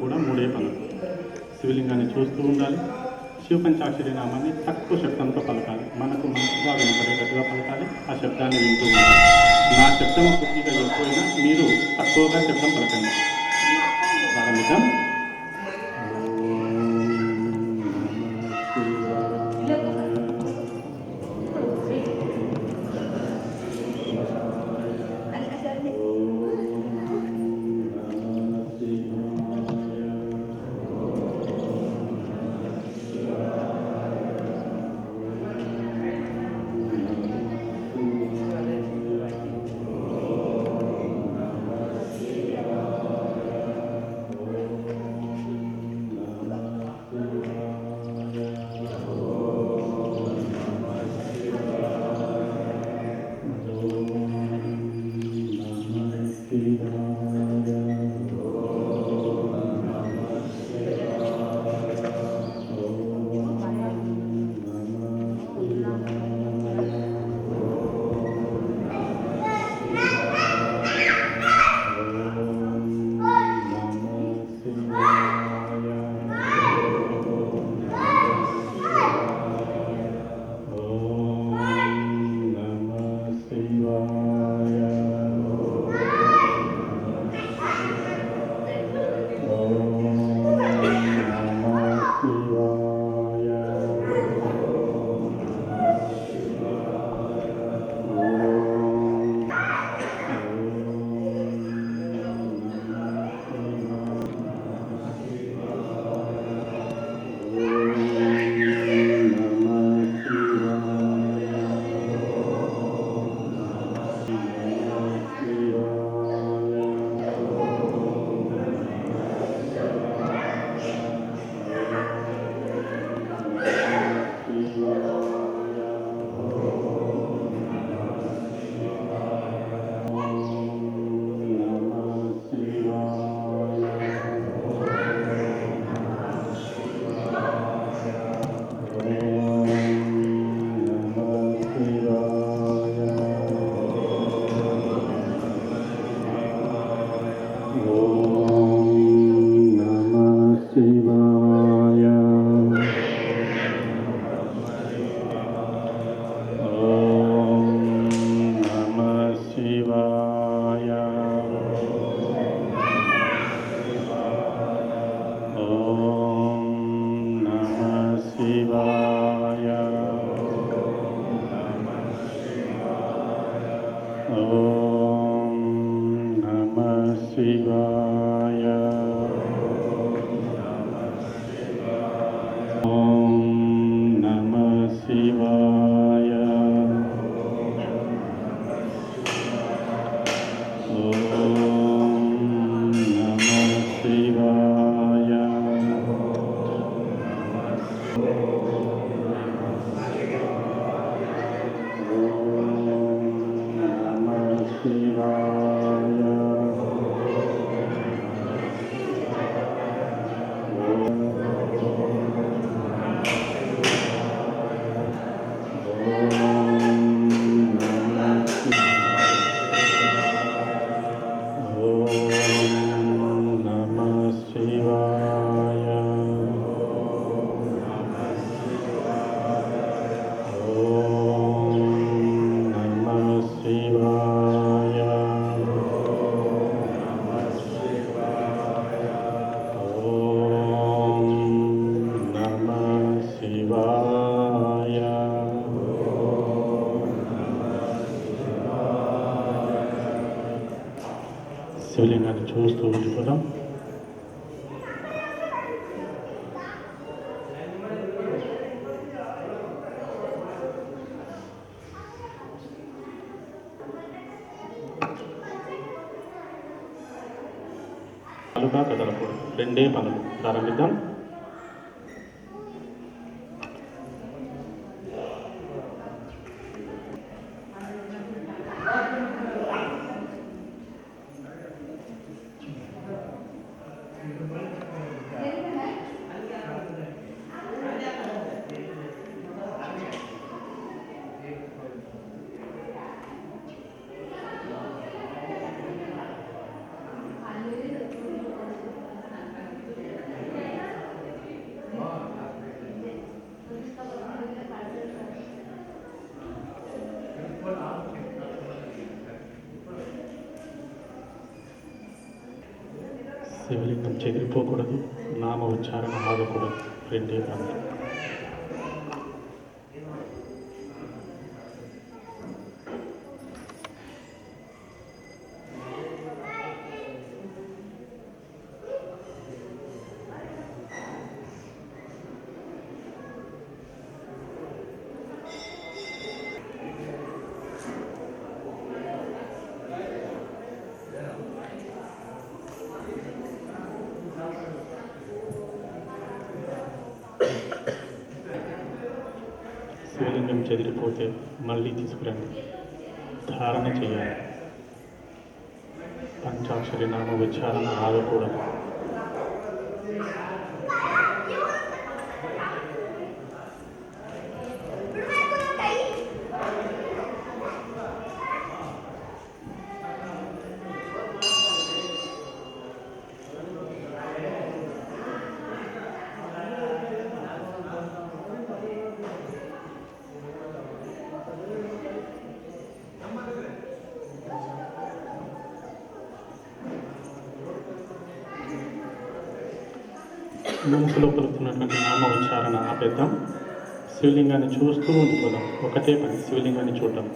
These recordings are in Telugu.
కూడా మూడే పనులు. శివలింగాన్ని చూస్తూ ఉండాలి, శివ పంచాక్షరి నామాన్ని తక్కువ శబ్దంతో పలకాలి, మనకు మంచిగా వినపడేటట్టుగా పలకాలి, ఆ శబ్దాన్ని వింటూ ఉండాలి. నా శబ్దం కొద్దిగా ఎక్కువైనా మీరు తక్కువగా శబ్దం పలకండి. ప్రారంభిద్దాం. శివలింగాన్ని చూస్తూ ఉండిపోదాం. పలుగా కదలకూడదు, రెండే పనులు. ప్రారంభిద్దాం. శివలింగం చెదిరిపోకూడదు, నామ ఉచ్చారణ ఆగకూడదు. రెండే పనులు. శివలింగం చెదిరిపోతే మళ్ళీ తీసుకురండి, ధారణ చేయాలి. పంచాక్షరి నామ ఉచ్చారణ ఆగకూడదు. మనసులో పలుకుతున్నటువంటి నామ ఉచ్చారణ ఆపేద్దాం. శివలింగాన్ని చూస్తూ ఉండిపోదాం. ఒకటే పని, శివలింగాన్ని చూడటం.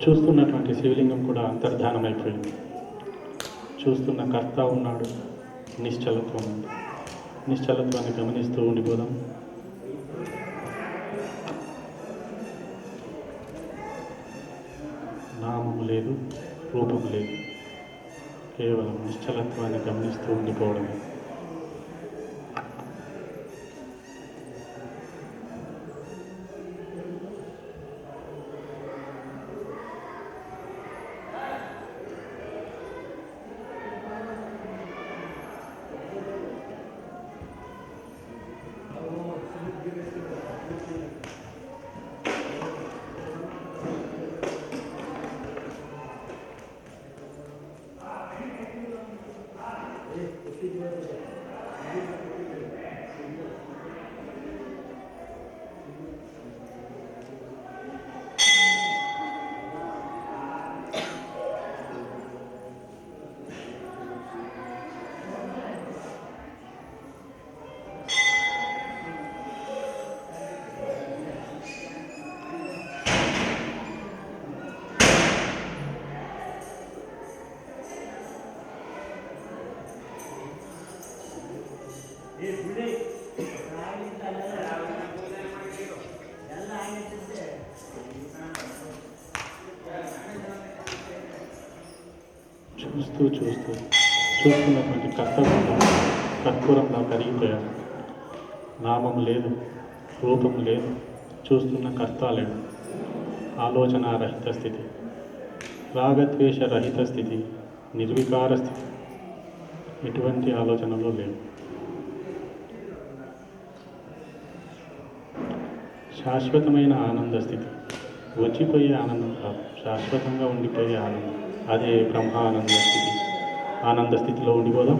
చూస్తున్నటువంటి శివలింగం కూడా అంతర్ధానమైపోయింది. చూస్తున్న కర్త ఉన్నాడు, నిశ్చలత్వం ఉంది. నిశ్చలత్వాన్ని గమనిస్తూ ఉండిపోదాం. నామము లేదు, రూపము లేదు, కేవలం నిశ్చలత్వాన్ని గమనిస్తూ ఉండిపోవడమే. చూస్తున్నటువంటి కర్పూరంలా కరిగిపోయాడు. నామం లేదు, రూపం లేదు, చూస్తున్న కర్త లేడు. ఆలోచన రహిత స్థితి, రాగద్వేష రహిత స్థితి, నిర్వికార స్థితి. ఎటువంటి ఆలోచనలు లేవు. శాశ్వతమైన ఆనంద స్థితి. వచ్చిపోయే ఆనందం కాదు, శాశ్వతంగా ఉండిపోయే ఆనందం. అదే బ్రహ్మానంద స్థితి. ఆనంద స్థితిలో ఉండిపోదాం.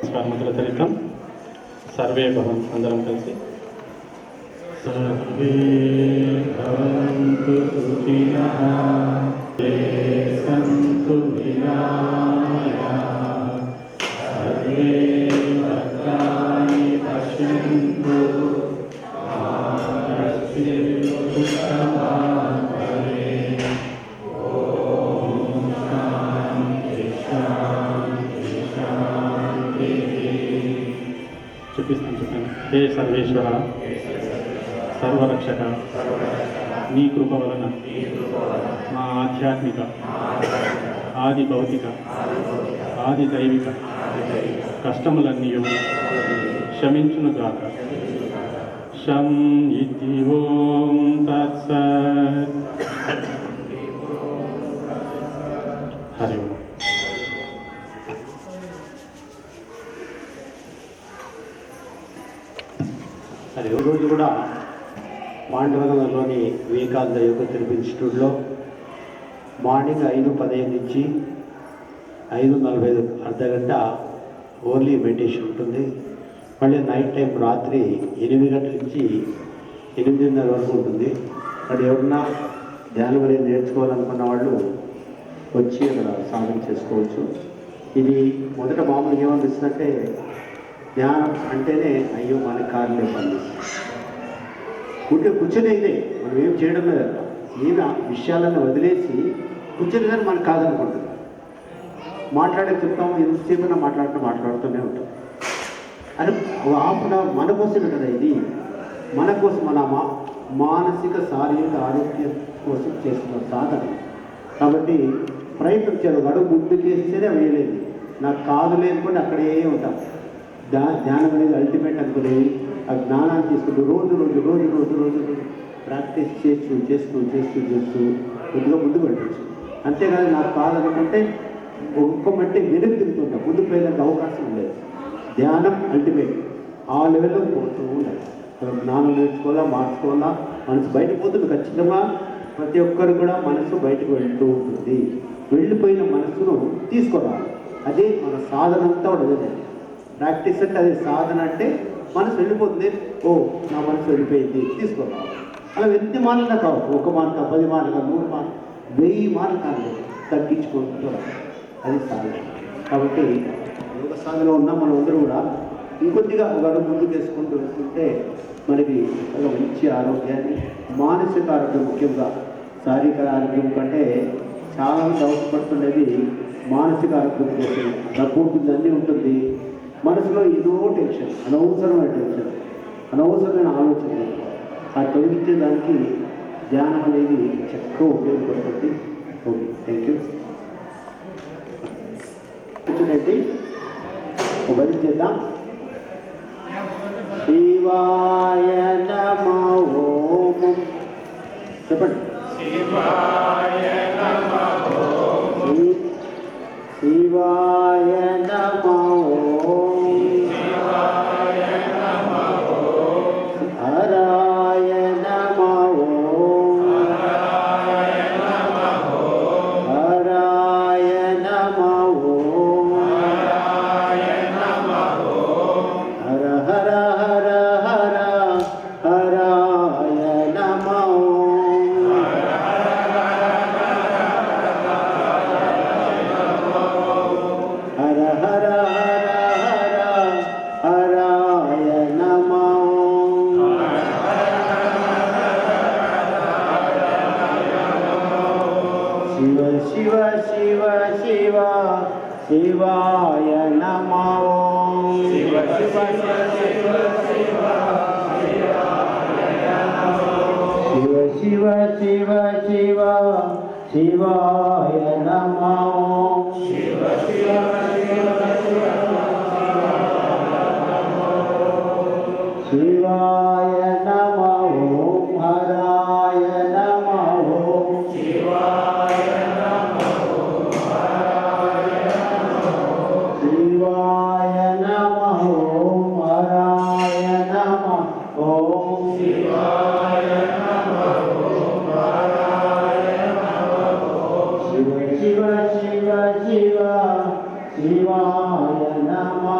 నమస్కారం మంత్రుల చరిత్రం. సర్వే భవన్ అందరం కలిసి. సర్వే భవంతు సుఖినః తే సంతు నిరామయాః సర్వే భద్రాణి పశ్యంతు మా కశ్చిద్ దుఃఖభాగ్ భవేత్. ఓం శాంతి శాంతి శాంతి. చెప్పాను. హే సర్వేశ్వర, సర్వరక్షక, నీ కృప వలన మా ఆధ్యాత్మిక, ఆది భౌతిక, ఆది దైవిక కష్టములన్నీ క్షమించునుగాక. శం ఇతి ఓం తత్సత్. హరి ఓం. రోజు కూడా పాండవనగర్లోని వివేకానంద యోగ థెరపీ ఇన్స్టిట్యూట్లో మార్నింగ్ 5:15 నుంచి 5:45 అర్ధగంట ఓన్లీ మెడిటేషన్ ఉంటుంది. మళ్ళీ నైట్ టైం రాత్రి 8 గంటల నుంచి 8:30 వరకు ఉంటుంది. అక్కడ ఎవరన్నా ధ్యానం అనేది నేర్చుకోవాలనుకున్న వాళ్ళు వచ్చి అక్కడ సాధన చేసుకోవచ్చు. ఇది మొదట మామూలుగా ఏమనిపిస్తుందంటే ధ్యానం అంటేనే అయ్యో మన కార్లే పనిపిస్తుంది. కూర్చొనేదే మనం ఏం చేయడం లేదు. ఏమి విషయాలను వదిలేసి కూర్చొని మనకు కాదనుకుంటుంది. మాట్లాడే చెప్తాము, ఎంతసేపు మాట్లాడుతూనే ఉంటాం. అని హాఫ్ అన్ అవర్ మన కోసమే కదా ఇది. మన కోసం మన మానసిక శారీరక ఆరోగ్యం కోసం చేస్తున్న సాధన. కాబట్టి ప్రయత్నించారు. అడుగు ముందుకేస్తేనే వేయలేదు. నాకు కాదు లేనుకుంటే అక్కడే ఉంటాం. ధ్యానం అనేది అల్టిమేట్ అనుకుని ఆ జ్ఞానాన్ని తీసుకుంటూ రోజు ప్రాక్టీస్ చేస్తూ కొద్దిగా ముందుకు వెళ్ళచ్చు. అంతేగాని నాకు కాదనుకుంటే ఒక్క మట్టి వెనుక తిరుగుతుంటాం. ముందుకు పోయేదానికి అవకాశం ఉండేది. ధ్యానం అల్టిమేట్. ఆ లెవెల్లో పోతూ ఉండాలి. జ్ఞానం నేర్చుకోవాలా, మార్చుకోవాలా. మనసు బయటకు పోతుంది. ఖచ్చితంగా ప్రతి ఒక్కరు కూడా మనసు బయటకు వెళ్తూ ఉంటుంది. వెళ్ళిపోయిన మనసును తీసుకురావాలి. అదే మన సాధన అంతా ఉండదు. ప్రాక్టీస్ అంటే అదే సాధన. అంటే మనసు వెళ్ళిపోతుంది. ఓ నా మనసు వెళ్ళిపోయింది, తీసుకురావాలి. అలా ఎన్ని మార్లు కావు. 1 మార్కు, 10 మార్లు, 100 మార్లు, 1000 మార్లు కాదు, తగ్గించుకుంటూ అది సాధన. కాబట్టి యోగ సాధనలో ఉన్న మనం అందరూ కూడా ఇంకొద్దిగా ఒక అడుగు ముందుకు వేసుకుంటూ వెళ్తుంటే మనకి ఒక మంచి ఆరోగ్యాన్ని, మానసిక ఆరోగ్యం, ముఖ్యంగా శారీరక ఆరోగ్యం కంటే చాలా అవసరపడుతున్నది మానసిక ఆరోగ్యం కోసం. డబ్బు ఉంటుంది, అన్నీ ఉంటుంది. మనసులో ఏదో టెన్షన్, అనవసరమైన ఆలోచన ఆ తొలగించేదానికి ధ్యానం అనేది చక్కగా ఉపయోగపడుతుంది. Okay, thank you. కూర్చునండి, భజన చేద్దాం. శివాయ నమో ఓం. చెప్పండి. శివాయ నమో శివాయ నమో హరాయ నమో హరాయ నమో హర హర హర హర హరాయ నమో హర హర హర హర హరాయ నమో శివ శివ శివ శివ శివాయ నమో శివ శివ శివ శివ శివ శివ శివ శివాయ నమో శివ శివ శివాయ నమో హరాయ నమో శివాయ నమో హరాయ నమో శివ శివ శివ శివ శివాయ నమో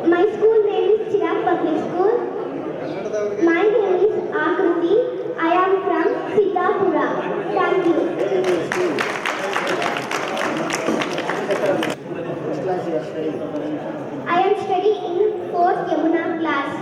My school name is Chirag Public School. My name is Akruti. I am from Sitapura. Thank you. I am studying in 4th Yamuna class.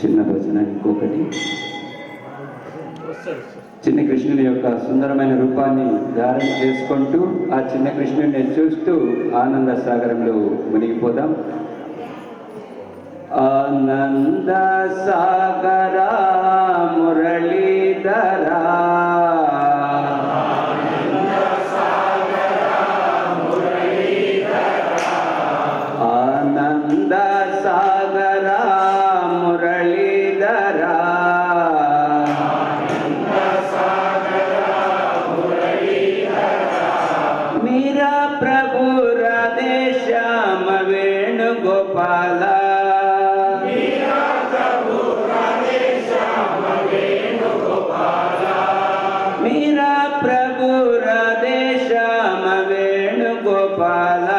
చిన్న రచన ఇంకొకటి. చిన్న కృష్ణుని యొక్క సుందరమైన రూపాన్ని ధారణ చేసుకుంటూ ఆ చిన్న కృష్ణుని చూస్తూ ఆనంద సాగరంలో మునిగిపోదాం. ఆనంద సాగరా మురళీధరా ఆనంద సాగరా మురళీధరా మీరా ప్రభు రాధే శ్యామ వేణుగోపాల మీరా ప్రభు రాధే శ్యామ వేణుగోపాల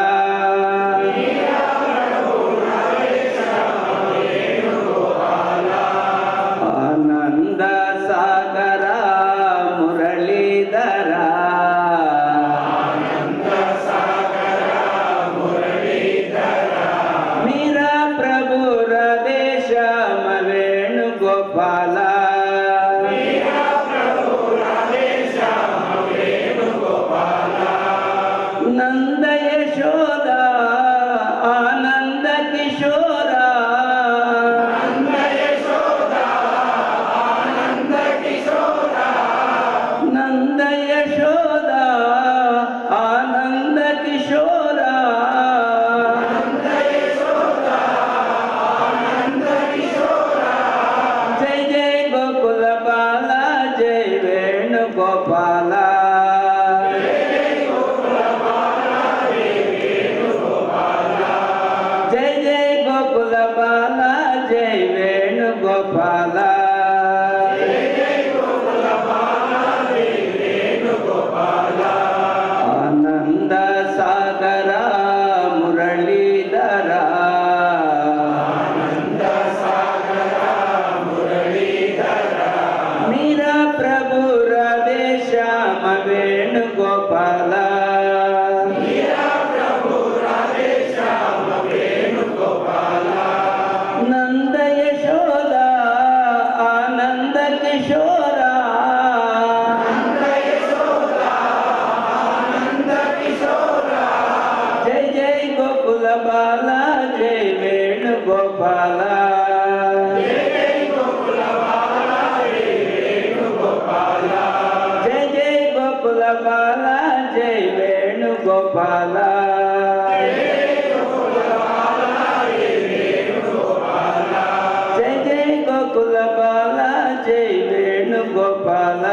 ఆనంద సాగరా మురళీధరా మీరా ప్రభు రాధే శ్యామ వేణుగోపాల నంద యశోద ఆనంద కిశోరా నంద యశోద ఆనంద కిశోరా జై జై గోకుల బాల జై వేణుగోపాల జై జై గోకుల బాల జై వేణుగోపాల ఆనంద సాగరా మురళీధరా మీరా ప్రభు రాధే శ్యామ వేణుగోపాల నంద యశోద ఆనంద కిశోరా జై జై గోకుల బాల జై వేణుగోపాల జై జై గోకుల బాల జై వేణుగోపాల జై జై గోకుల బాల జై వేణుగోపాల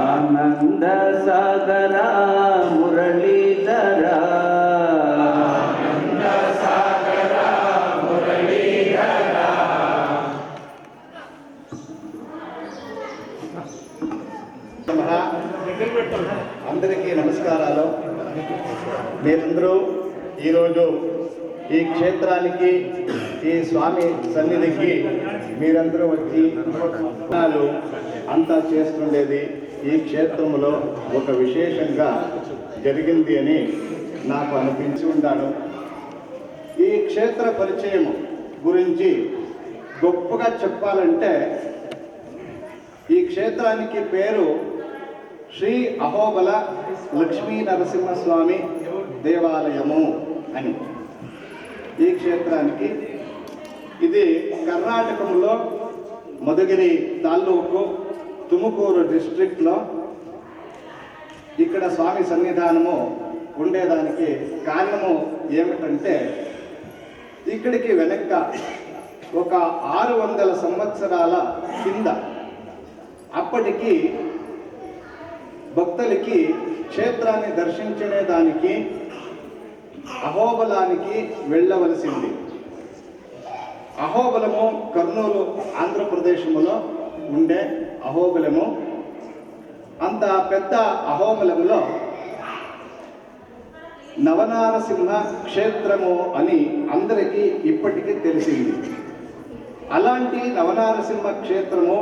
ఆనంద సాగరా మురళీధరా అందరికీ నమస్కారాలు. మీరందరూ ఈరోజు ఈ క్షేత్రానికి, ఈ స్వామి సన్నిధికి మీరందరూ వచ్చి స్నానాలు అంతా చేస్తుండేది ఈ క్షేత్రంలో ఒక విశేషంగా జరిగింది అని నాకు అనిపించి ఉన్నాను. ఈ క్షేత్ర పరిచయం గురించి గొప్పగా చెప్పాలంటే ఈ క్షేత్రానికి పేరు శ్రీ అహోబల లక్ష్మీ నరసింహస్వామి దేవాలయము అని. ఈ క్షేత్రానికి ఇది కర్ణాటకంలో మధుగిరి తాలూకు తుముకూరు డిస్ట్రిక్ట్లో ఇక్కడ స్వామి సన్నిధానము ఉండేదానికి కారణము ఏమిటంటే ఇక్కడికి వెనక ఒక 600 సంవత్సరాల కింద అప్పటికి భక్తులకి క్షేత్రాన్ని దర్శించేదానికి అహోబలానికి వెళ్ళవలసింది. అహోబలము కర్నూలు ఆంధ్రప్రదేశములో ఉండే అహోబలము. అంత పెద్ద అహోబలములో నవనారసింహ క్షేత్రము అని అందరికీ ఇప్పటికీ తెలిసింది. అలాంటి నవనారసింహ క్షేత్రము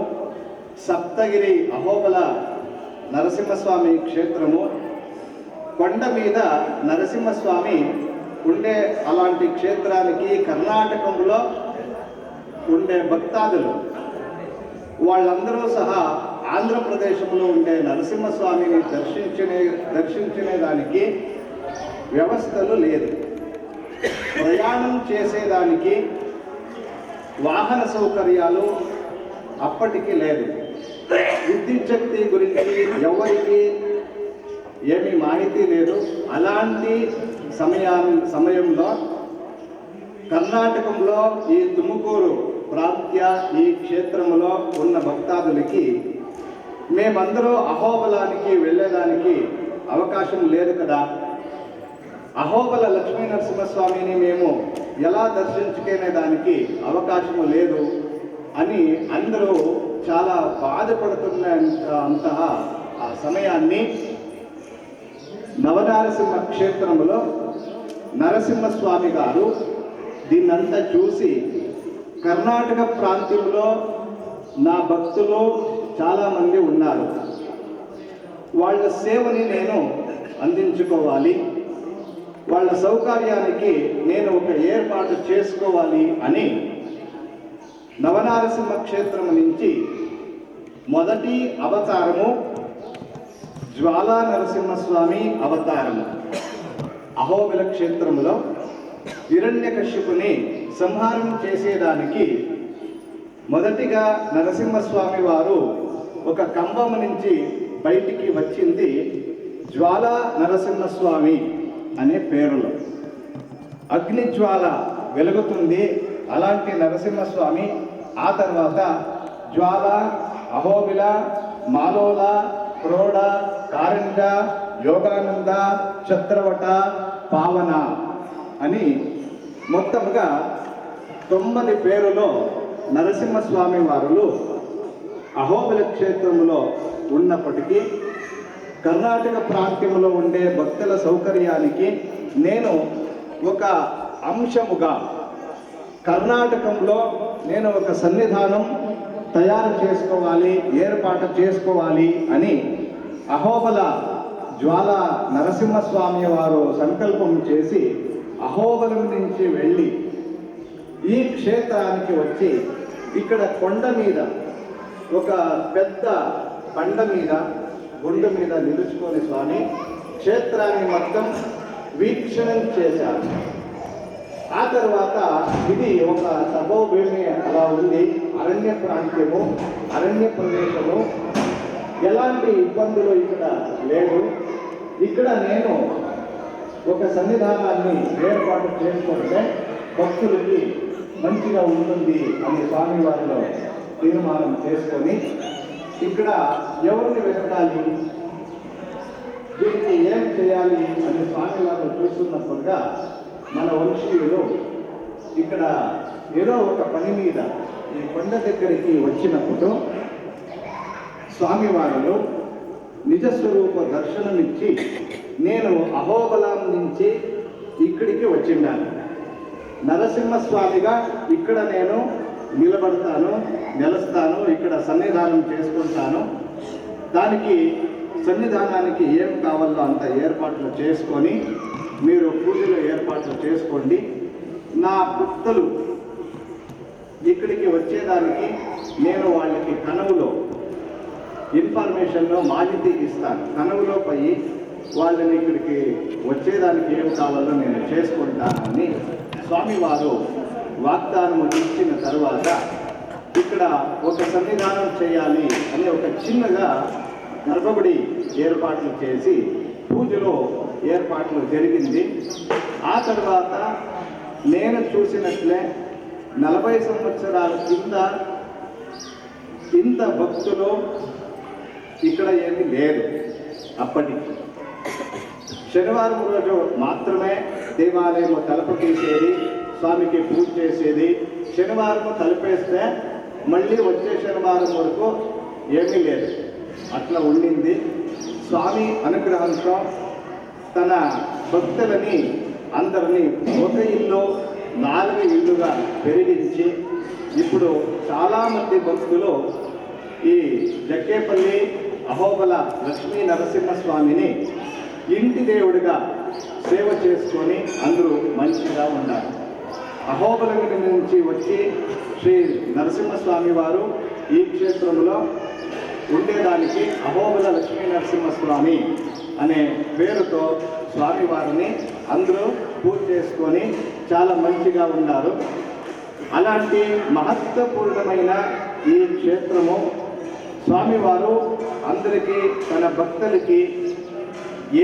సప్తగిరి అహోబల నరసింహస్వామి క్షేత్రము. కొండ మీద నరసింహస్వామి ఉండే అలాంటి క్షేత్రానికి కర్ణాటకంలో ఉండే భక్తాదులు వాళ్ళందరూ సహా ఆంధ్రప్రదేశ్లో ఉండే నరసింహస్వామిని దర్శించునే దానికి వ్యవస్థలు లేదు. ప్రయాణం చేసేదానికి వాహన సౌకర్యాలు అప్పటికి లేదు. విద్యుత్ శక్తి గురించి ఎవరికి ఏమీ మాహితి లేదు. అలాంటి సమయంలో కర్ణాటకంలో ఈ తుముకూరు ప్రాంత్య ఈ క్షేత్రంలో ఉన్న భక్తాదులకి మేమందరూ అహోబలానికి వెళ్ళేదానికి అవకాశం లేదు కదా. అహోబల లక్ష్మీ నరసింహస్వామిని మేము ఎలా దర్శించుకునే దానికి అవకాశము లేదు అని అందరూ చాలా బాధపడుతున్నంತಹ ఆ సమయాన్ని నవనారసింహ క్షేత్రంలో నరసింహస్వామి గారు దీన్నంతా చూసి కర్ణాటక ప్రాంతంలో నా భక్తులు చాలామంది ఉన్నారు, వాళ్ళ సేవని నేను అందించుకోవాలి, వాళ్ళ సౌకర్యానికి నేను ఒక ఏర్పాటు చేసుకోవాలి అని నవనారసింహ క్షేత్రం నుంచి మొదటి అవతారము జ్వాలా నరసింహస్వామి అవతారము. అహోబిల క్షేత్రంలో హిరణ్యకశ్యపుని సంహారం చేసేదానికి మొదటిగా నరసింహస్వామి వారు ఒక కంబం నుంచి బయటికి వచ్చింది జ్వాలా నరసింహస్వామి అనే పేరులో. అగ్నిజ్వాల వెలుగుతుంది అలాంటి నరసింహస్వామి. ఆ తర్వాత జ్వాల, అహోబిల, మాలోల, క్రోడ, కారంజ, యోగానంద, చత్రవట, పావన అని మొత్తంగా 9 పేరులో నరసింహస్వామి వారులు అహోబిల క్షేత్రంలో ఉన్నప్పటికీ కర్ణాటక ప్రాంతంలో ఉండే భక్తుల సౌకర్యానికి నేను ఒక అంశముగా కర్ణాటకంలో నేను ఒక సన్నిధానం తయారు చేసుకోవాలి, ఏర్పాటు చేసుకోవాలి అని అహోబల జ్వాల నరసింహస్వామి వారు సంకల్పం చేసి అహోబలం నుంచి వెళ్ళి ఈ క్షేత్రానికి వచ్చి ఇక్కడ కొండ మీద ఒక పెద్ద బండ మీద గుండు మీద నిలుచుకొని స్వామి క్షేత్రాన్ని మొత్తం వీక్షణం చేశారు. ఆ తర్వాత ఇది ఒక తపోభూమి అలా ఉంది, అరణ్య ప్రాంతము, అరణ్య ప్రదేశము, ఎలాంటి ఇబ్బందులు ఇక్కడ లేవు. ఇక్కడ నేను ఒక సన్నిధానాన్ని ఏర్పాటు చేసుకుంటే భక్తులకి మంచిగా ఉంటుంది అని స్వామివారిలో తీర్మానం చేసుకొని ఇక్కడ ఎవరిని వెతకాలి, దీనికి ఏం చేయాలి అని స్వామివారు చూస్తున్నప్పుడుగా మన వంశీయులు ఇక్కడ ఏదో ఒక పని మీద ఈ కొండ దగ్గరికి వచ్చినప్పుడు స్వామివారులు నిజస్వరూప దర్శనమిచ్చి నేను అహోబలం నుంచి ఇక్కడికి వచ్చిండాను, నరసింహస్వామిగా ఇక్కడ నేను నిలబడతాను, నిలుస్తాను, ఇక్కడ సన్నిధానం చేసుకుంటాను, దానికి సన్నిధానానికి ఏం కావాలో అంత ఏర్పాట్లు చేసుకొని మీరు పూజలు ఏర్పాట్లు చేసుకోండి, నా భక్తులు ఇక్కడికి వచ్చేదానికి నేను వాళ్ళకి కనవులో ఇన్ఫర్మేషన్లో మాహితి ఇస్తాను, కనవులో పోయి వాళ్ళని ఇక్కడికి వచ్చేదానికి ఏం కావాలో నేను చేసుకుంటానని స్వామివారు వాగ్దానం ఇచ్చిన తర్వాత ఇక్కడ ఒక సన్నిధానం చేయాలి అని ఒక చిన్నగా గర్భగుడి ఏర్పాట్లు చేసి పూజలో ఏర్పాట్లు జరిగింది. ఆ తర్వాత నేను చూసినట్లే 40 సంవత్సరాల కింద ఇంత భక్తులు ఇక్కడ ఏమీ లేదు. అప్పటికి శనివారం రోజు మాత్రమే దేవాలయం తలుపు తీసేది, స్వామికి పూజ చేసేది. శనివారం తలుపేస్తే మళ్ళీ వచ్చే శనివారం వరకు ఏమీ లేదు, అట్లా ఉండింది. స్వామి అనుగ్రహంతో తన భక్తులని అందరినీ ఒక ఇల్లు 4 ఇల్లుగా పెరిగించి ఇప్పుడు చాలామంది భక్తులు ఈ జక్కేపల్లి అహోబల లక్ష్మీ నరసింహస్వామిని ఇంటి దేవుడిగా సేవ చేసుకొని అందరూ మంచిగా ఉన్నారు. అహోబిలం నుంచి వచ్చి శ్రీ నరసింహస్వామి వారు ఈ క్షేత్రంలో ఉండేదానికి అహోబిల లక్ష్మీ నరసింహస్వామి అనే పేరుతో స్వామివారిని అందరూ పూజ చేసుకొని చాలా మంచిగా ఉన్నారు. అలాంటి మహత్వపూర్ణమైన ఈ క్షేత్రము స్వామివారు అందరికీ తన భక్తులకి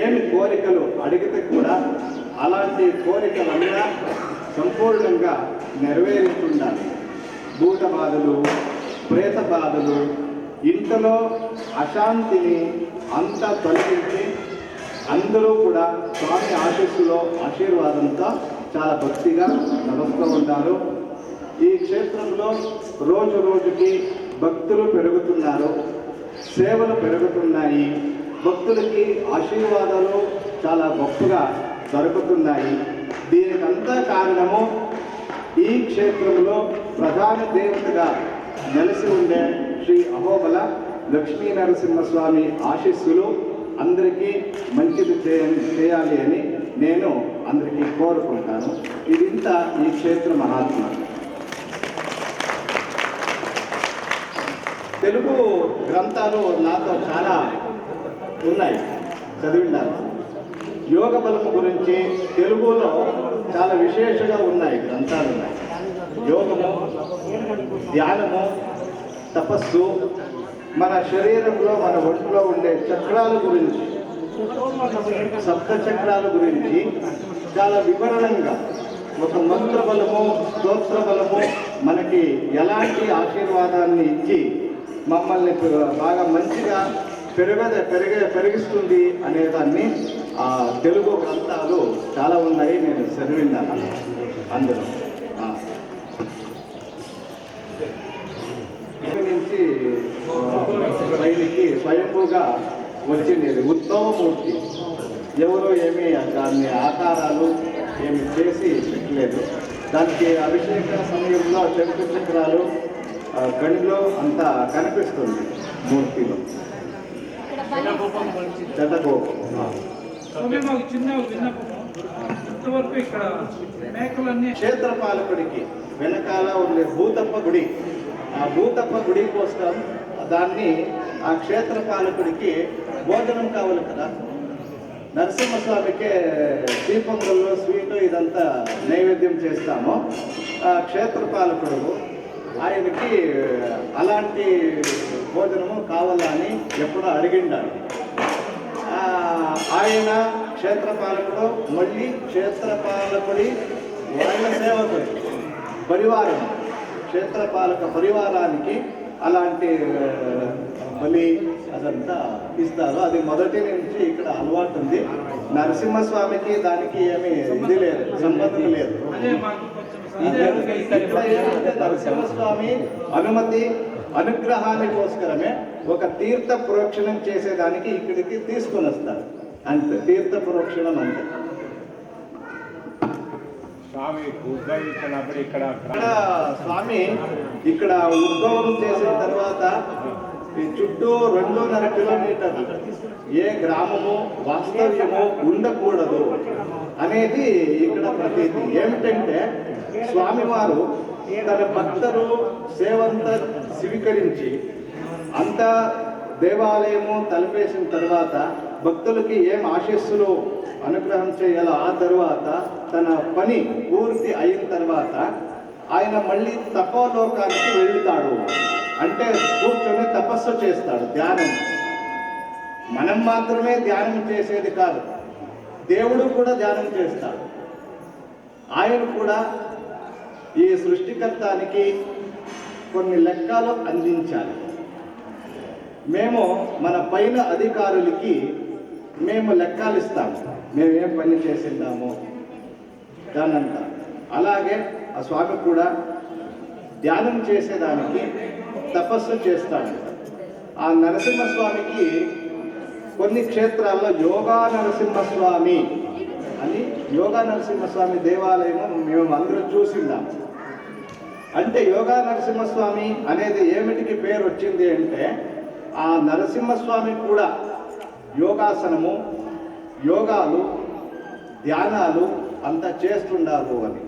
ఏమి కోరికలు అడిగితే కూడా అలాంటి కోరికలన్నా సంపూర్ణంగా నెరవేరుతుండాలి. భూత బాధలు, ప్రేత బాధలు, ఇంట్లో అశాంతిని అంతా తొలగించి అందరూ కూడా స్వామి ఆశీస్సులో ఆశీర్వాదంతో చాలా భక్తిగా నడుస్తూ ఉంటారు. ఈ క్షేత్రంలో రోజు రోజుకి భక్తులు పెరుగుతున్నారు, సేవలు పెరుగుతున్నాయి, భక్తులకి ఆశీర్వాదాలు చాలా గొప్పగా దొరుకుతున్నాయి. దీనికంతా కారణము ఈ క్షేత్రంలో ప్రధాన దేవతగా నెలసి ఉండే శ్రీ అహోబిల లక్ష్మీ నరసింహస్వామి ఆశీస్సులు అందరికీ మంచిది చేయాలి అని నేను అందరికీ కోరుకుంటాను. ఇదింత ఈ క్షేత్ర మహాత్మ. తెలుగు గ్రంథాలు నాతో చాలా ఉన్నాయి, చదివినాను. యోగ బలము గురించి తెలుగులో చాలా విశేషంగా ఉన్నాయి, గ్రంథాలు ఉన్నాయి. యోగము, ధ్యానము, తపస్సు, మన శరీరంలో మన ఒంట్లో ఉండే చక్రాల గురించి, సప్త చక్రాల గురించి చాలా వివరణంగా ఒక మంత్ర బలము, స్తోత్ర బలము మనకి ఎలాంటి ఆశీర్వాదాన్ని ఇచ్చి మమ్మల్ని బాగా మంచిగా పెరిగిస్తుంది అనేదాన్ని ఆ తెలుగు గ్రంథాలు చాలా ఉన్నాయి, నేను చదివిన్నాను. అందులో నుంచి బయటికి స్వయంభూగా వచ్చింది ఉత్తమమూర్తి. ఎవరో ఏమీ దాన్ని ఆకారాలు ఏమి చేసి పెట్టలేదు. దానికి అభిషేక సమయంలో శంకు చక్రాలు గండిలో అంతా కనిపిస్తుంది మూర్తిలో. చటగోపం క్షేత్రపాలకుడికి వెనకాల ఉండే భూతప్ప గుడి, ఆ భూతప్ప గుడి కోసం దాన్ని ఆ క్షేత్రపాలకుడికి భోజనం కావాలి కదా. నరసింహస్వామికే దీపంలో స్వీటు ఇదంతా నైవేద్యం చేస్తాము. ఆ క్షేత్రపాలకుడు ఆయనకి అలాంటి భోజనము కావాలని ఎప్పుడో అడిగిండాలి. ఆయన క్షేత్రపాలకుడు మళ్ళీ క్షేత్రపాలకుడి వాళ్ళ సేవకుడు పరివారం, క్షేత్రపాలక పరివారానికి అలాంటి బలి అదంతా ఇస్తారు. అది మొదటి నుంచి ఇక్కడ అలవాటు ఉంది. నరసింహస్వామికి దానికి ఏమీ ఇది లేదు, సంబంధం లేదు. నరసింహస్వామి అనుమతి అనుగ్రహానికోసరమే ఒక తీర్థ ప్రోక్షణం చేసేదానికి ఇక్కడికి తీసుకొని వస్తారు, అంతే. తీర్థ ప్రోక్షణం అంతే. స్వామి ఇక్కడ ఉద్భవం చేసిన తర్వాత ఈ చుట్టూ 2.5 కిలోమీటర్లు ఏ గ్రామము వాస్తవ్యము ఉండకూడదు అనేది ఇక్కడ ప్రతీతి. ఏమిటంటే స్వామివారు తన భక్తులు సేవంతా స్వీకరించి అంతా దేవాలయము తలపేసిన తర్వాత భక్తులకి ఏం ఆశీస్సులు అనుగ్రహం చేయాలో ఆ తర్వాత తన పని పూర్తి అయిన తర్వాత ఆయన మళ్ళీ తపోలోకానికి వెళ్తాడు. అంటే కూర్చొని తపస్సు చేస్తాడు, ధ్యానం. మనం మాత్రమే ధ్యానం చేసేది కాదు, దేవుడు కూడా ధ్యానం చేస్తాడు. ఆయన కూడా ఈ సృష్టికర్తానికి కొన్ని లెక్కలు అందించాలి. మేము మన పైన అధికారులకి మేము లెక్కలు ఇస్తాము, మేము ఏం పని చేసిందాము దానంతా. అలాగే ఆ స్వామి కూడా ధ్యానం చేసేదానికి తపస్సు చేస్తాడు. ఆ నరసింహస్వామికి కొన్ని క్షేత్రాల్లో యోగా నరసింహస్వామి అని యోగా నరసింహస్వామి దేవాలయము మేము అందరూ చూసిందాం. అంటే యోగా నరసింహస్వామి అనేది ఏమిటికి పేరు వచ్చింది అంటే ఆ నరసింహస్వామి కూడా యోగాసనము, యోగాలు, ధ్యానాలు అంతా చేస్తుండారు అని.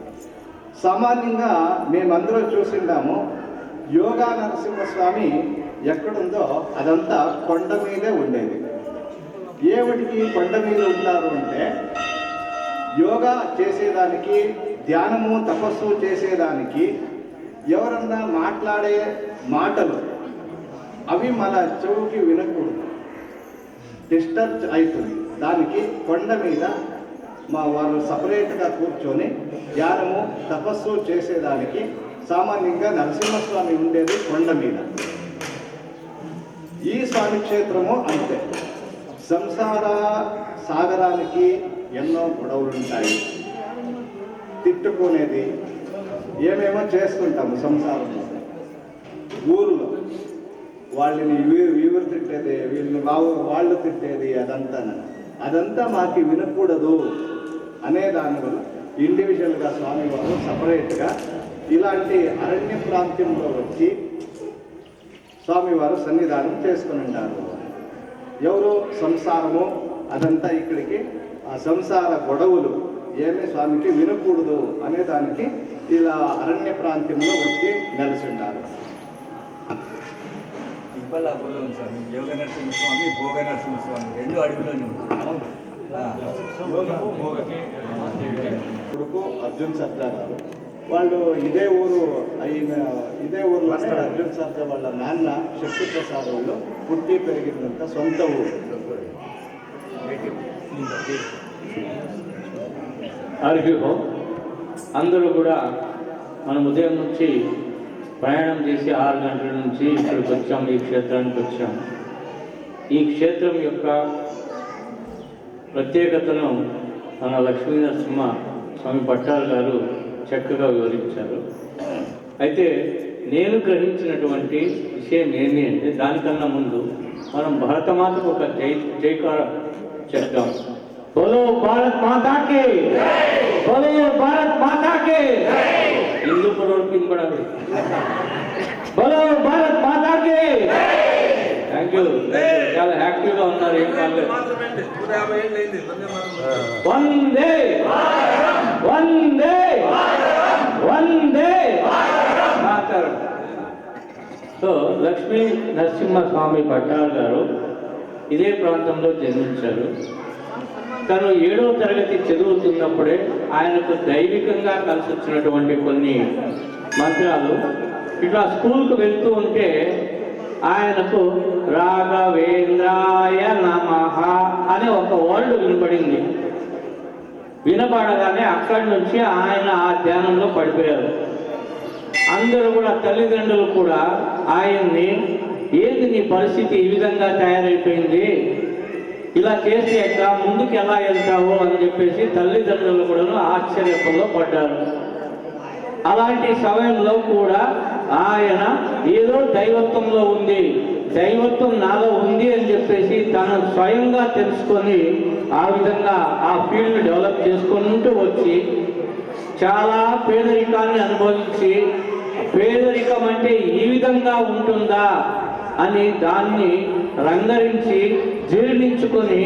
సామాన్యంగా మేమందరూ చూసిండాము, యోగా నరసింహస్వామి ఎక్కడుందో అదంతా కొండ మీదే ఉండేది. ఏమిటికి కొండ మీద ఉంటారు అంటే, యోగా చేసేదానికి, ధ్యానము తపస్సు చేసేదానికి ఎవరన్నా మాట్లాడే మాటలు అవి మన చెవుకి వినకూడదు, డిస్టర్బ్ అవుతుంది. దానికి కొండ మీద వాళ్ళు సపరేట్గా కూర్చొని ధ్యానము తపస్సు చేసేదానికి సామాన్యంగా నరసింహస్వామి ఉండేది కొండ మీద. ఈ స్వామి క్షేత్రము అంతే. సంసార సాగరానికి ఎన్నో గొడవలుంటాయి, తిట్టుకునేది ఏమేమో చేసుకుంటాము సంసారంలో. ఊర్లో వాళ్ళని వీరు తిట్టేది, వీళ్ళని వాళ్ళు తిట్టేది, అదంతా మాకు వినకూడదు అనే దానివల్ల ఇండివిజువల్గా స్వామివారు సపరేట్గా ఇలాంటి అరణ్య ప్రాంతంలో వచ్చి స్వామివారు సన్నిధానం చేసుకుని ఉంటారు. ఎవరు సంసారము అదంతా ఇక్కడికి, ఆ సంసార గొడవలు ఏమీ స్వామికి వినకూడదు అనే దానికి ఇలా అరణ్య ప్రాంతంలో వచ్చి నెలసి ఉంటారు. ఇప్పలాపుల్లో ఉంది స్వామి, యోగ నరసింహస్వామి, భోగ నరసింహస్వామి 2 అడుగులోనే ఉంది. కొడుకు అర్జున్ సర్దా గారు, వాళ్ళు ఇదే ఊర్లోనే అర్జున్ సర్దా వాళ్ళ నాన్న శక్తి ప్రసాద్ వాళ్ళు పుట్టి పెరిగినంత సొంత ఊరు. హరిహో అందరూ కూడా మనం ఉదయం నుంచి ప్రయాణం చేసి 6 గంటల నుంచి ఇక్కడికి వచ్చాం, ఈ క్షేత్రానికి వచ్చాం. ఈ క్షేత్రం యొక్క ప్రత్యేకతను మన లక్ష్మీనరసింహ స్వామి పట్టాల్ గారు చక్కగా వివరించారు. అయితే నేను గ్రహించినటువంటి విషయం ఏంటి అంటే, దానికన్నా ముందు మనం భరతమాతకు ఒక జైకారం చెప్తాం. బోలో భారత్ మాతాకి, బోలో భారత్ మాతాకి. హిందూ పురోహితులు కూడా బోలో భారత్ మాతాకి. థ్యాంక్ యూ, చాలా యాక్టివ్గా ఉన్నారు. ఏం కాలేదు. వందే వందే వందే మాతరం. సో లక్ష్మీ నరసింహస్వామి పట్టాల్ గారు ఇదే ప్రాంతంలో జన్మించారు. తను 7వ తరగతి చదువుతున్నప్పుడే ఆయనకు దైవికంగా కలిసి వచ్చినటువంటి కొన్ని మంత్రాలు, ఇట్లా స్కూల్కి వెళ్తూ ఉంటే ఆయనకు రాఘవేంద్రాయ నమః అనే ఒక వర్డ్ వినపడింది. వినపడగానే అక్కడి నుంచి ఆయన ఆ ధ్యానంలో పడిపోయారు. అందరూ కూడా, తల్లిదండ్రులు కూడా ఆయన్ని, ఏంది నీ పరిస్థితి ఈ విధంగా తయారైపోయింది, ఇలా చేస్తే ఎట్లా, ముందుకు ఎలా వెళ్తావు అని చెప్పేసి తల్లిదండ్రులు కూడా ఆశ్చర్యంలో పడ్డారు. అలాంటి సమయంలో కూడా ఆయన ఏదో దైవత్వంలో ఉంది, దైవత్వం నాలో ఉంది అని చెప్పేసి తను స్వయంగా తెలుసుకొని ఆ విధంగా ఆ ఫీల్డ్ డెవలప్ చేసుకుంటూ వచ్చి చాలా పేదరికాన్ని అనుభవించి, పేదరికం అంటే ఈ విధంగా ఉంటుందా అని దాన్ని రంగరించి జీర్ణించుకొని,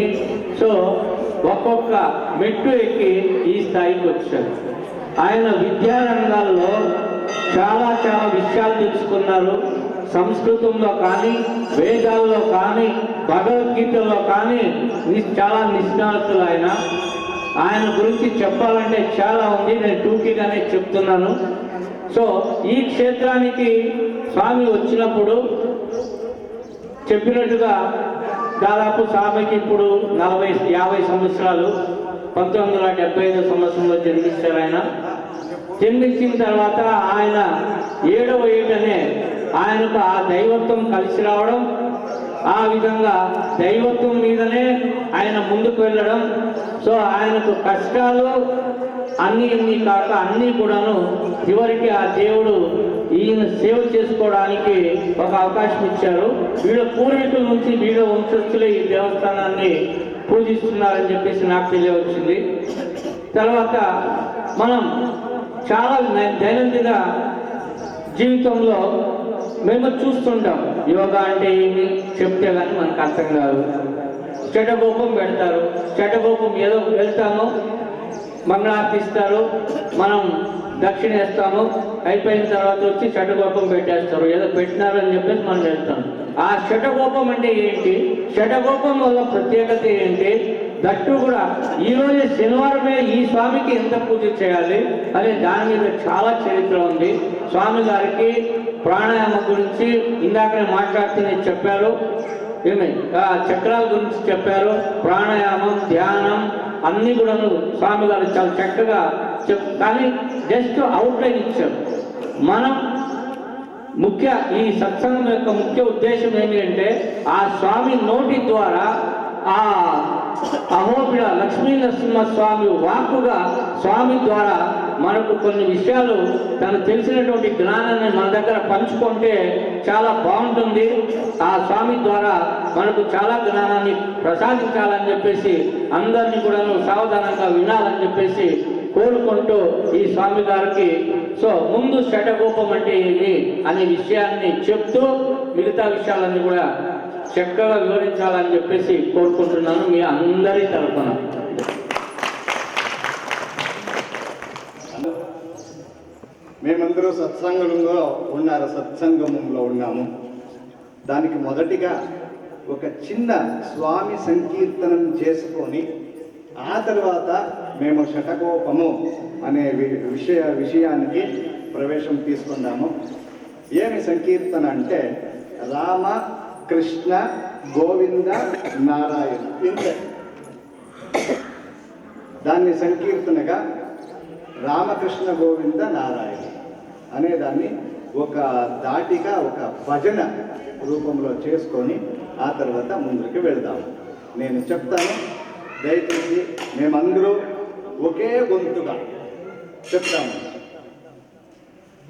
సో ఒక్కొక్క మెట్టు ఎక్కి ఈ స్థాయికి వచ్చారు. ఆయన విద్యారంగాల్లో చాలా విషయాలు తెలుసుకున్నారు. సంస్కృతంలో కానీ, వేదాల్లో కానీ, భగవద్గీతలో కానీ చాలా నిష్ణాతులు ఆయన గురించి చెప్పాలంటే చాలా ఉంది, నేను టూకీగానే చెప్తున్నాను. సో ఈ క్షేత్రానికి స్వామి వచ్చినప్పుడు చెప్పినట్టుగా దాదాపు స్వామికి ఇప్పుడు 40-50 సంవత్సరాలు. 1975 సంవత్సరంలో జన్మించారు. ఆయన జన్మించిన తర్వాత ఆయన 7వ ఏటనే ఆయనకు ఆ దైవత్వం కలిసి రావడం, ఆ విధంగా దైవత్వం మీదనే ఆయన ముందుకు వెళ్ళడం. సో ఆయనకు కష్టాలు అన్నీ కాక అన్నీ కూడాను చివరికి ఆ దేవుడు ఈయన సేవ చేసుకోవడానికి ఒక అవకాశం ఇచ్చారు. వీళ్ళ పూర్వీకుల నుంచి వీళ్ళ వంశస్థులే ఈ దేవస్థానాన్ని పూజిస్తున్నారని చెప్పేసి నాకు తెలియవచ్చింది. తర్వాత మనం చాలా దైనందిన జీవితంలో మేము చూస్తుంటాం, యోగా అంటే ఏమి చెప్తే కానీ మనకు అర్థం కాదు. చెడ్డగోపం పెడతారు, చెడ్డగోపం ఏదో వెళ్తాము, మంగళారతి ఇస్తారు, మనం దక్షిణ వేస్తాము, అయిపోయిన తర్వాత వచ్చి షటగోపం పెట్టేస్తారు. ఏదో పెట్టినారని చెప్పేసి మనం వెళ్తాం. ఆ షటగోపం అంటే ఏంటి, షటగోపం వల్ల ప్రత్యేకత ఏంటి, దట్టు కూడా ఈరోజు శనివారమే ఈ స్వామికి ఎంత పూజ చేయాలి అనే దాని మీద చాలా చరిత్ర ఉంది. స్వామి గారికి ప్రాణాయామం గురించి ఇందాకనే మాట్లాడుతూనే చెప్పారు, చక్రాల గురించి చెప్పారు, ప్రాణాయామం, ధ్యానం అన్నీ కూడా స్వామి గారు చాలా చక్కగా కానీ జస్ట్ అవుట్లైన్ ఇచ్చారు. మనం ఈ సత్సంగం యొక్క ముఖ్య ఉద్దేశం ఏమిటంటే ఆ స్వామి నోటి ద్వారా ఆ అహోబిళ లక్ష్మీ నరసింహస్వామి వాక్కుగా స్వామి ద్వారా మనకు కొన్ని విషయాలు తనకు తెలిసినటువంటి జ్ఞానాన్ని మన దగ్గర పంచుకుంటే చాలా బాగుంటుంది. ఆ స్వామి ద్వారా మనకు చాలా జ్ఞానాన్ని ప్రసాదించాలని చెప్పేసి అందరినీ కూడా సావధానంగా వినాలని చెప్పేసి కోరుకుంటూ ఈ స్వామి గారికి ముందు షటగోపం అంటే ఏమి అనే విషయాన్ని చెప్తూ మిగతా విషయాలన్నీ కూడా చక్కగా వివరించాలని చెప్పేసి కోరుకుంటున్నాను మీ అందరి తరఫున. మేమందరూ సత్సంగంలో ఉన్నాము. దానికి మొదటిగా ఒక చిన్న స్వామి సంకీర్తనం చేసుకొని ఆ తర్వాత మేము షటగోపము అనే విషయానికి ప్రవేశం తీసుకున్నాము. ఏమి సంకీర్తన అంటే రామ కృష్ణ గోవింద నారాయణ, ఇంతే. దాన్ని సంకీర్తనగా రామకృష్ణ గోవింద నారాయణ అనేదాన్ని ఒక దాటిగా ఒక భజన రూపంలో చేసుకొని ఆ తర్వాత ముందుకు వెళ్దాము. నేను చెప్తాను, దయచేసి మేమందరూ ఒకే గొంతుగా చెప్తాము.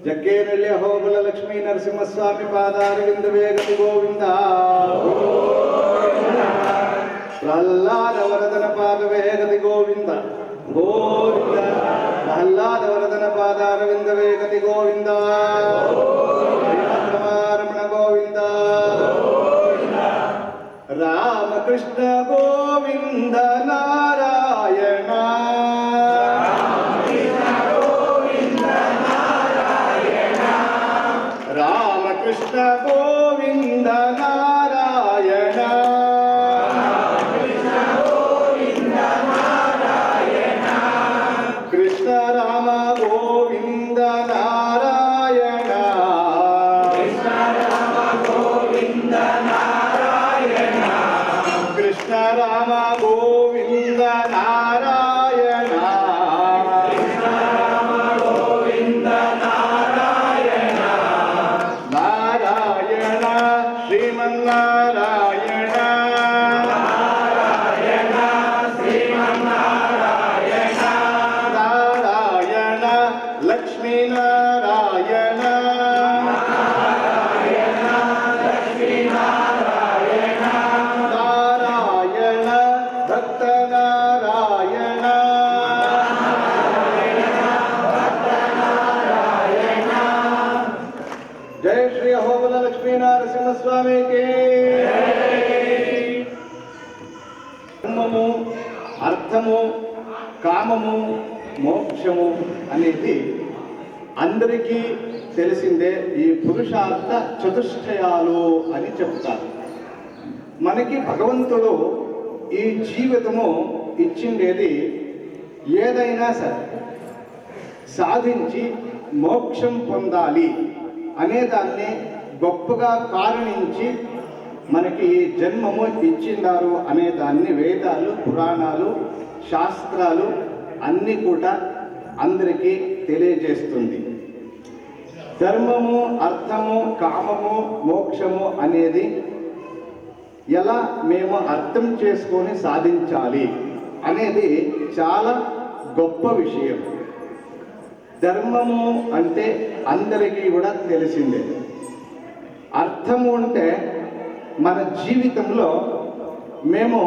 జగ్గేనల్లి అహోబుల లక్ష్మీ నరసింహస్వామి పాదారవింద వేగతి గోవింద, ప్రహ్లాద వరదన పాద వేగతి గోవింద గోవింద, ప్రహ్లాద వరదన పాదారవింద వేగతి గోవింద, రమణ గోవింద, రామకృష్ణ గోవింద నారాయణ, రామకృష్ణ గోవింద నారాయణ, కృష్ణ రామ గోవింద నారాయణ, కృష్ణ రామ గోవింద నారాయణ, కృష్ణ రామ గోవింద నారాయణ, కృష్ణ రామ గోవింద నారాయణ, నారాయణ శ్రీమన్నారాయణ, నారాయణ శ్రీమన్నారాయణ, నారాయణ లక్ష్మీనారాయణ, నారాయణ లక్ష్మీనారాయణ, నారాయణ భక్తనారాయణ, భక్తనారాయణ. జయ శ్రీ అహోబుల లక్ష్మీ నరసింహస్వామికి. ధర్మము, అర్థము, కామము, మోక్షము అనేది అందరికీ తెలిసిందే. ఈ పురుషార్థ చతుష్టయాలు అని చెప్తారు. మనకి భగవంతుడు ఈ జీవితము ఇచ్చిండేది ఏదైనా సరే సాధించి మోక్షం పొందాలి అనేదాన్ని గొప్పగా కారణించి మనకి ఈ జన్మము ఇచ్చిండారు అనేదాన్ని వేదాలు, పురాణాలు, శాస్త్రాలు అన్నీ కూడా అందరికీ తెలియజేస్తుంది. ధర్మము, అర్థము, కామము, మోక్షము అనేది ఎలా మేము అర్థం చేసుకొని సాధించాలి అనేది చాలా గొప్ప విషయం. ధర్మము అంటే అందరికీ కూడా తెలిసిందే. అర్థము అంటే మన జీవితంలో మేము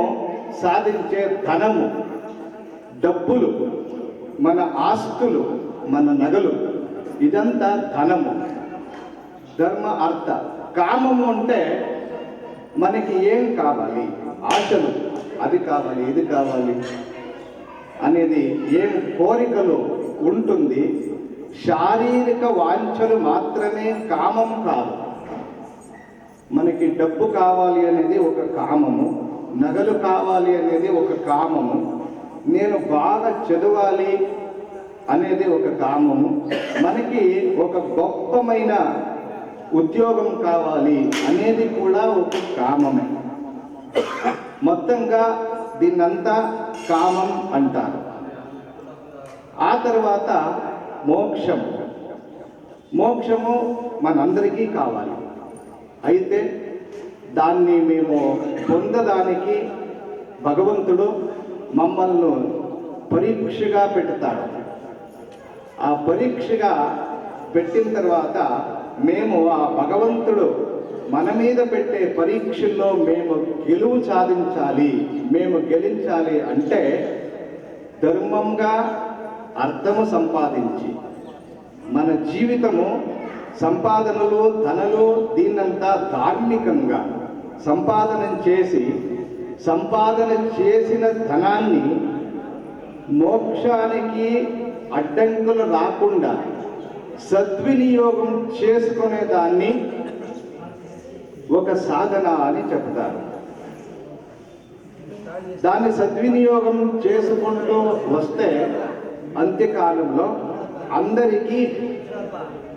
సాధించే ధనము, డబ్బులు, మన ఆస్తులు, మన నగలు, ఇదంతా ధనము. ధర్మ అర్థ. కామము అంటే మనకి ఏం కావాలి, ఆశలు, అది కావాలి, ఇది కావాలి అనేది ఏం కోరికలు ఉంటుంది. శారీరక వాంఛలు మాత్రమే కామం కాదు. మనకి డబ్బు కావాలి అనేది ఒక కామము, నగలు కావాలి అనేది ఒక కామము, నేను బాగా చదవాలి అనేది ఒక కామము, మనకి ఒక గొప్పమైన ఉద్యోగం కావాలి అనేది కూడా ఒక కామమే. మొత్తంగా దీన్నంతా కామం అంటారు. ఆ తర్వాత మోక్షము మనందరికీ కావాలి. అయితే దాన్ని మేము పొందడానికి భగవంతుడు మమ్మల్ని పరీక్షగా పెడతాడు. ఆ పరీక్షగా పెట్టిన తర్వాత మేము ఆ భగవంతుడు మన మీద పెట్టే పరీక్షల్లో మేము గెలువు సాధించాలి, మేము గెలించాలి అంటే ధర్మంగా అర్థము సంపాదించి మన జీవితము సంపాదనలు ధనలు దీన్నంతా ధార్మికంగా సంపాదన చేసి సంపాదన చేసిన ధనాన్ని మోక్షానికి అడ్డంకులు రాకుండా సద్వినియోగం చేసుకునే దాన్ని ఒక సాధన అని చెప్తారు. దాన్ని సద్వినియోగం చేసుకుంటూ వస్తే అంత్యకాలంలో అందరికీ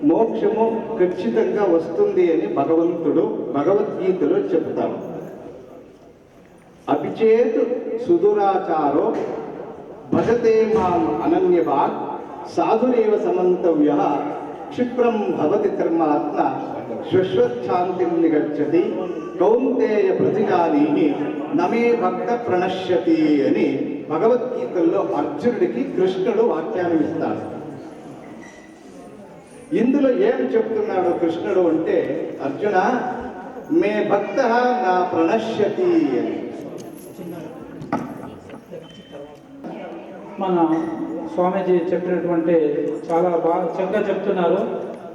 మోక్షము ఖచ్చితంగా వస్తుంది అని భగవంతుడు భగవద్గీతలో చెప్తాడు. అపిచేత్ సుదురాచారో భజతే మాం అనన్యవాక్ సాధురేవ సమంతవ్య క్షిప్రం భవతి కర్మాత్మ శాంతిం నిగచ్చతి కౌంతేయ ప్రతిగాని నమే భక్త ప్రణశ్యతి అని భగవద్గీతల్లో అర్జునుడికి కృష్ణుడు వ్యాఖ్యానం ఇస్తాడు. ఇందులో ఏం చెప్తున్నాడు కృష్ణుడు అంటే, అర్జున మే భక్త నా ప్రణశ్యతి అని. మన స్వామీజీ చెప్పినటువంటి చాలా బాగా చక్కగా చెప్తున్నారు.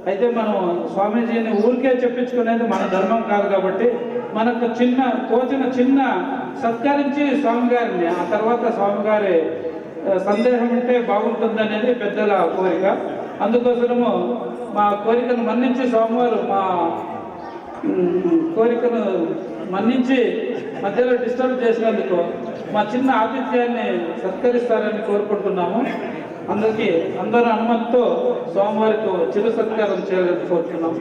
అయితే మనం స్వామీజీని ఊరికే చెప్పించుకునేది మన ధర్మం కాదు కాబట్టి మనకు చిన్న సత్కరించి స్వామిగారిని ఆ తర్వాత స్వామిగారి సందేహం ఉంటే బాగుంటుందనేది పెద్దల కోరిక. అందుకోసము మా కోరికను మన్నించి స్వామివారు మా కోరికను మన్నించి మధ్యలో డిస్టర్బ్ చేసినందుకు మా చిన్న ఆతిథ్యాన్ని సత్కరిస్తారని కోరుకుంటున్నాము. అందరూ అనుమతితో స్వామివారికి చిరు సత్కారం చేయాలని కోరుతున్నాం.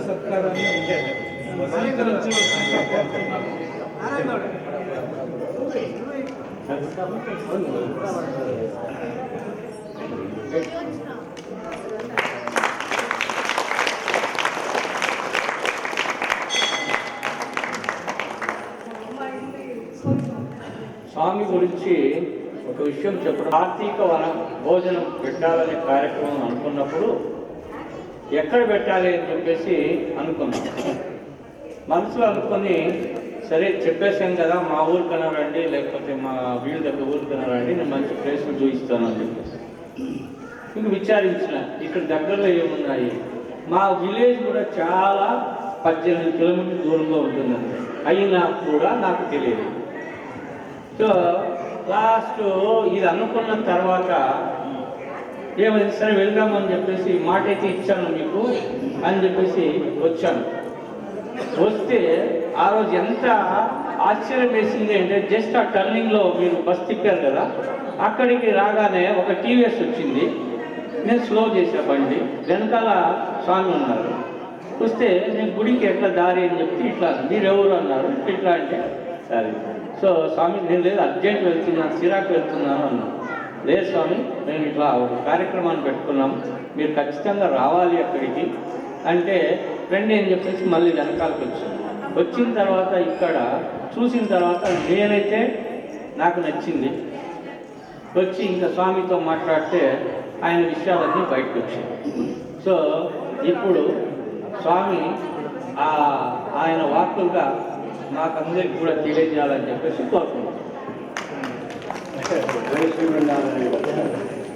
సత్కారాన్ని స్వీకరించవలసిందిగా కోరుతున్నాము. స్వామి గురించి ఒక విషయం చెప్పడం, కార్తీక వన భోజనం పెట్టాలనే కార్యక్రమం అనుకున్నప్పుడు ఎక్కడ పెట్టాలి అని చెప్పేసి అనుకున్నాం. మనసులో అనుకొని సరే చెప్పేసాం కదా, మా ఊరికన్నా రండి, లేకపోతే మా వీళ్ళ దగ్గర ఊరికన్నా రండి, నేను మంచి ప్లేస్లు చూపిస్తాను అని చెప్పేసి ఇంక విచారించిన. ఇక్కడ దగ్గరలో ఏమున్నాయి, మా విలేజ్ కూడా చాలా 18 కిలోమీటర్ల దూరంలో ఉంటుందండి, అయినా కూడా నాకు తెలియదు. సో లాస్ట్ ఇది అనుకున్న తర్వాత ఏమైంది, సరే వెళ్దామని చెప్పేసి మాట అయితే ఇచ్చాను మీకు అని చెప్పేసి వచ్చాను. వస్తే ఆ రోజు ఎంత ఆశ్చర్యం వేసింది అంటే, జస్ట్ ఆ టర్నింగ్లో మీరు బస్ తిప్పారు కదా, అక్కడికి రాగానే ఒక టీవీఎస్ వచ్చింది. నేను స్లో చేసా బండి, వెనకాల స్వామి ఉన్నారు. వస్తే నేను గుడికి ఎట్లా దారి అని చెప్తే ఇట్లా, మీరు ఎవరు అన్నారు, ఇట్లా అంటే సరే. సో స్వామి నేను లేదు అర్జెంట్ వెళ్తున్నాను, సిరాకు వెళ్తున్నాను అన్నాను. లేదు స్వామి మేము ఇట్లా ఒక కార్యక్రమాన్ని పెట్టుకున్నాము, మీరు ఖచ్చితంగా రావాలి అక్కడికి అంటే ఫ్రెండ్ ఏం చెప్పేసి మళ్ళీ వెనకాలకు వచ్చాను. వచ్చిన తర్వాత ఇక్కడ చూసిన తర్వాత నేనైతే నాకు నచ్చింది. వచ్చి ఇంకా స్వామితో మాట్లాడితే ఆయన విషయాలన్నీ బయటకు వచ్చాయి. సో ఇప్పుడు స్వామి ఆయన వాక్కులుగా మాకందరికి కూడా తెలియజేయాలని చెప్పేసి కోరుకుంటున్నాను.